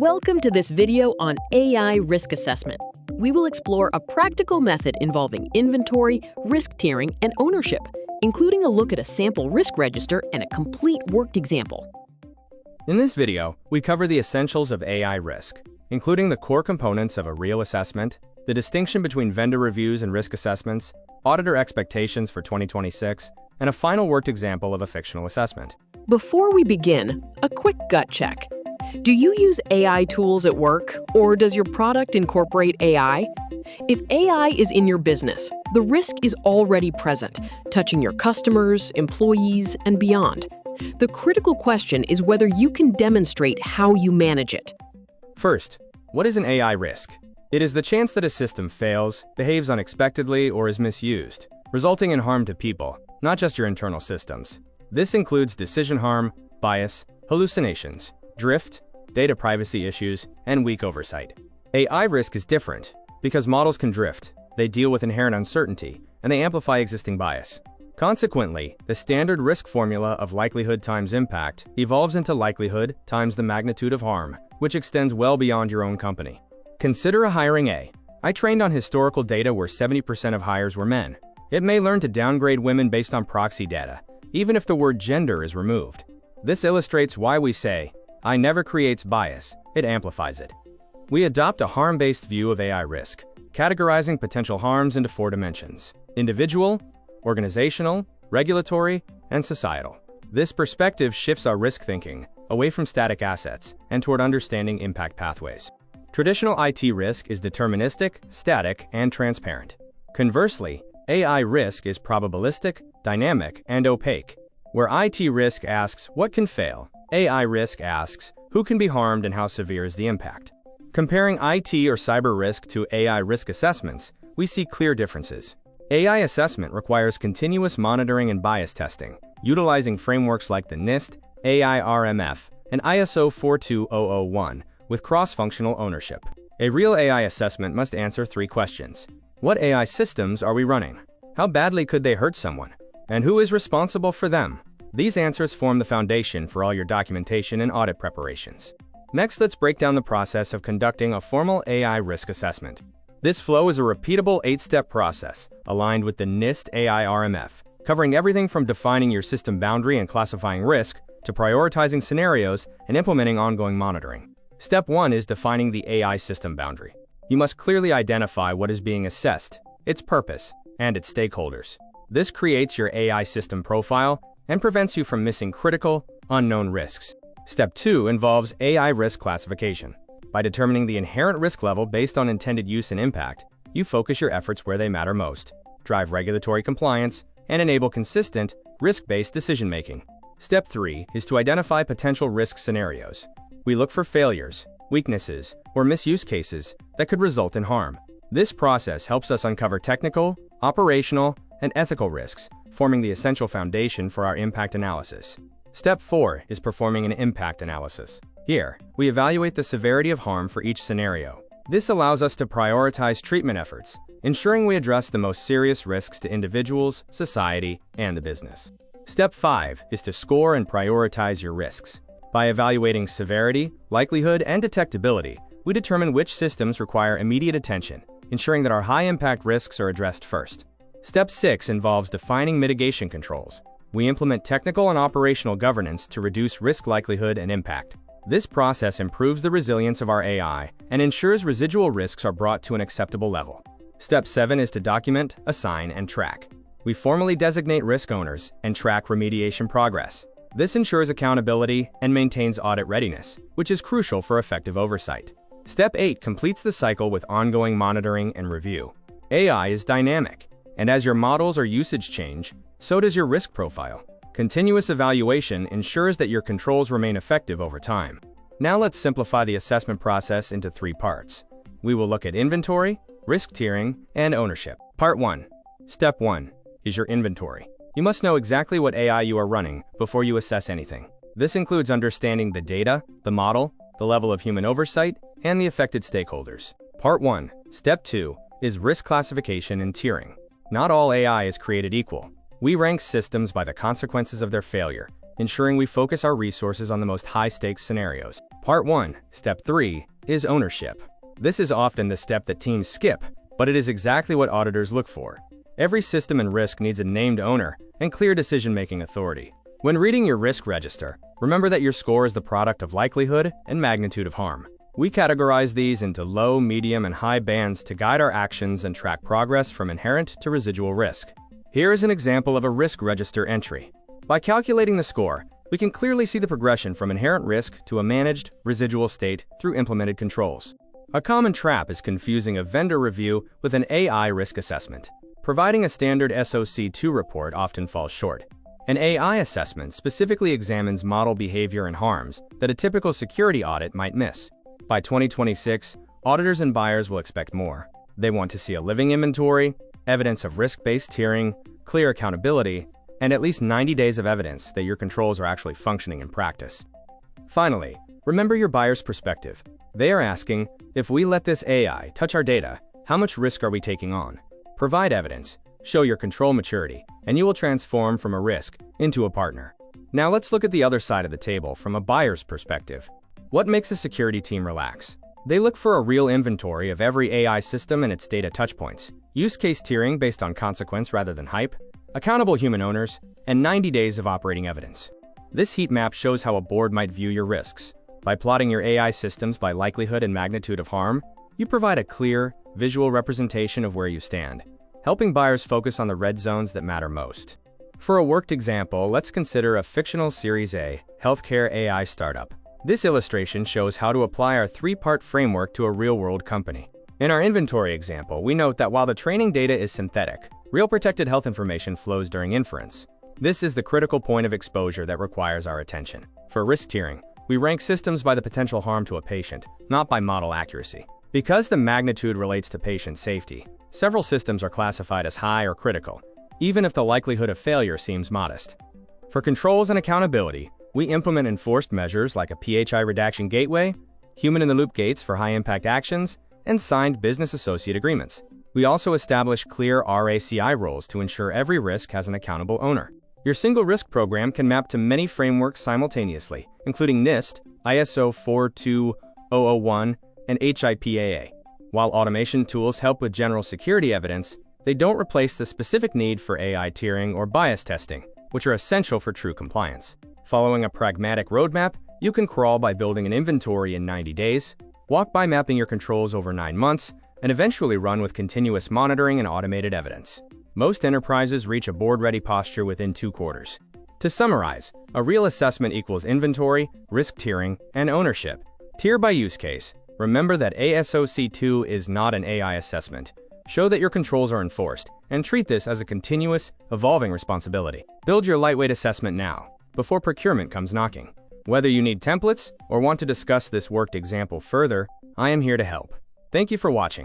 Welcome to this video on AI risk assessment. We will explore a practical method involving inventory, risk tiering, and ownership, including a look at a sample risk register and a complete worked example. In this video, we cover the essentials of AI risk, including the core components of a real assessment, the distinction between vendor reviews and risk assessments, auditor expectations for 2026, and a final worked example of a fictional assessment. Before we begin, a quick gut check. Do you use AI tools at work, or does your product incorporate AI? If AI is in your business, the risk is already present, touching your customers, employees, and beyond. The critical question is whether you can demonstrate how you manage it. First, what is an AI risk? It is the chance that a system fails, behaves unexpectedly, or is misused, resulting in harm to people, not just your internal systems. This includes decision harm, bias, hallucinations, drift, data privacy issues, and weak oversight. AI risk is different because models can drift, they deal with inherent uncertainty, and they amplify existing bias. Consequently, the standard risk formula of likelihood times impact evolves into likelihood times the magnitude of harm, which extends well beyond your own company. Consider a hiring A. I trained on historical data where 70% of hires were men. It may learn to downgrade women based on proxy data, even if the word gender is removed. This illustrates why we say, AI never creates bias, it amplifies it. We adopt a harm-based view of AI risk, categorizing potential harms into 4 dimensions: individual, organizational, regulatory, and societal. This perspective shifts our risk thinking away from static assets and toward understanding impact pathways. Traditional IT risk is deterministic, static, and transparent. Conversely, AI risk is probabilistic, dynamic, and opaque. Where IT risk asks what can fail, AI risk asks who can be harmed and how severe is the impact. Comparing IT or cyber risk to AI risk assessments, we see clear differences. AI assessment requires continuous monitoring and bias testing, utilizing frameworks like the NIST, AI-RMF, and ISO 42001 with cross-functional ownership. A real AI assessment must answer 3 questions. What AI systems are we running? How badly could they hurt someone? And who is responsible for them? These answers form the foundation for all your documentation and audit preparations. Next, let's break down the process of conducting a formal AI risk assessment. This flow is a repeatable 8-step process, aligned with the NIST AI-RMF, covering everything from defining your system boundary and classifying risk, to prioritizing scenarios and implementing ongoing monitoring. Step 1 is defining the AI system boundary. You must clearly identify what is being assessed, its purpose, and its stakeholders. This creates your AI system profile and prevents you from missing critical, unknown risks. Step 2 involves AI risk classification. By determining the inherent risk level based on intended use and impact, you focus your efforts where they matter most, drive regulatory compliance, and enable consistent, risk-based decision-making. Step 3 is to identify potential risk scenarios. We look for failures, weaknesses, or misuse cases that could result in harm. This process helps us uncover technical, operational, and ethical risks, forming the essential foundation for our impact analysis. Step 4 is performing an impact analysis. Here, we evaluate the severity of harm for each scenario. This allows us to prioritize treatment efforts, ensuring we address the most serious risks to individuals, society, and the business. Step 5 is to score and prioritize your risks. By evaluating severity, likelihood, and detectability, we determine which systems require immediate attention, ensuring that our high-impact risks are addressed first. Step 6 involves defining mitigation controls. We implement technical and operational governance to reduce risk likelihood and impact. This process improves the resilience of our AI and ensures residual risks are brought to an acceptable level. Step 7 is to document, assign, and track. We formally designate risk owners and track remediation progress. This ensures accountability and maintains audit readiness, which is crucial for effective oversight. Step 8 completes the cycle with ongoing monitoring and review. AI is dynamic, and as your models or usage change, so does your risk profile. Continuous evaluation ensures that your controls remain effective over time. Now let's simplify the assessment process into 3 parts. We will look at inventory, risk tiering, and ownership. Part 1. Step 1 is your inventory. You must know exactly what AI you are running before you assess anything. This includes understanding the data, the model, the level of human oversight, and the affected stakeholders. Part 1. Step 2 is risk classification and tiering. Not all AI is created equal. We rank systems by the consequences of their failure, ensuring we focus our resources on the most high-stakes scenarios. Part 1, Step 3, is ownership. This is often the step that teams skip, but it is exactly what auditors look for. Every system and risk needs a named owner and clear decision-making authority. When reading your risk register, remember that your score is the product of likelihood and magnitude of harm. We categorize these into low, medium, and high bands to guide our actions and track progress from inherent to residual risk. Here is an example of a risk register entry. By calculating the score, we can clearly see the progression from inherent risk to a managed, residual state through implemented controls. A common trap is confusing a vendor review with an AI risk assessment. Providing a standard SOC2 report often falls short. An AI assessment specifically examines model behavior and harms that a typical security audit might miss. By 2026, auditors and buyers will expect more. They want to see a living inventory, evidence of risk-based tiering, clear accountability, and at least 90 days of evidence that your controls are actually functioning in practice. Finally, remember your buyer's perspective. They are asking, if we let this AI touch our data, how much risk are we taking on? Provide evidence, show your control maturity, and you will transform from a risk into a partner. Now let's look at the other side of the table from a buyer's perspective. What makes a security team relax? They look for a real inventory of every AI system and its data touchpoints, use case tiering based on consequence rather than hype, accountable human owners, and 90 days of operating evidence. This heat map shows how a board might view your risks. By plotting your AI systems by likelihood and magnitude of harm, you provide a clear, visual representation of where you stand, helping buyers focus on the red zones that matter most. For a worked example, let's consider a fictional Series A healthcare AI startup. This illustration shows how to apply our three-part framework to a real-world company. In our inventory example, we note that while the training data is synthetic, real protected health information flows during inference. This is the critical point of exposure that requires our attention. For risk tiering, we rank systems by the potential harm to a patient, not by model accuracy. Because the magnitude relates to patient safety, several systems are classified as high or critical, even if the likelihood of failure seems modest. For controls and accountability, we implement enforced measures like a PHI redaction gateway, human-in-the-loop gates for high-impact actions, and signed business associate agreements. We also establish clear RACI roles to ensure every risk has an accountable owner. Your single risk program can map to many frameworks simultaneously, including NIST, ISO 42001, and HIPAA. While automation tools help with general security evidence, they don't replace the specific need for AI tiering or bias testing, which are essential for true compliance. Following a pragmatic roadmap, you can crawl by building an inventory in 90 days, walk by mapping your controls over 9 months, and eventually run with continuous monitoring and automated evidence. Most enterprises reach a board-ready posture within 2 quarters. To summarize, a real assessment equals inventory, risk tiering, and ownership. Tier by use case. Remember that ASOC2 is not an AI assessment. Show that your controls are enforced, and treat this as a continuous, evolving responsibility. Build your lightweight assessment now, before procurement comes knocking. Whether you need templates or want to discuss this worked example further, I am here to help. Thank you for watching.